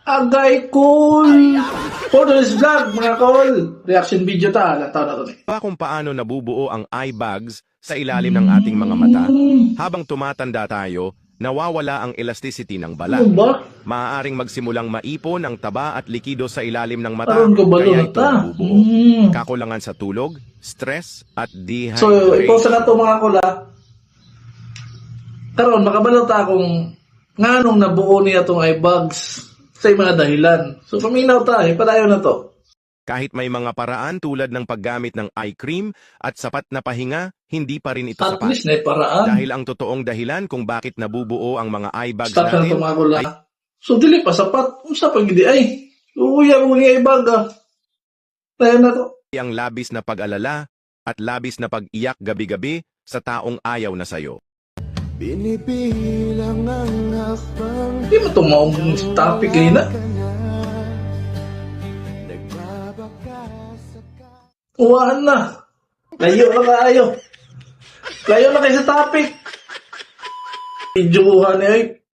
Agay cool! For today's vlog, mga kol! Reaction video ta, lataw na to eh. Kung paano nabubuo ang eye bags sa ilalim ng ating mga mata, habang tumatanda tayo, nawawala ang elasticity ng balat. Ano ba? Maaaring magsimulang maipon ang taba at likido sa ilalim ng mata, Aron ka ba kaya ito ta? nabubuo. Kakulangan sa tulog, stress, at So, dehydration. iposa na to mga kol ha. Karon, makabalot akong nganong nabuo niya tong eye bags sa mga dahilan. So, paminaw tayo, padayon na to. Kahit may mga paraan tulad ng paggamit ng eye cream at sapat na pahinga, hindi pa rin ito At sapat. least na paraan. Dahil ang totoong dahilan kung bakit nabubuo ang mga eye bags Start na natin to mga kol ha. So, dili pa sapat. Unsa pag hindi ay? Uya-uya eye bag ha. Tayo na to. ay ang labis na pag-alala at labis na pag-iyak gabi-gabi sa taong ayaw na sayo. Binibilang ang hakbang Hindi mo itong maong topic ngayon na. nagbabaka sa Uwahan na. Layo na kayo. Layo na kayo sa topic. Videohan eh.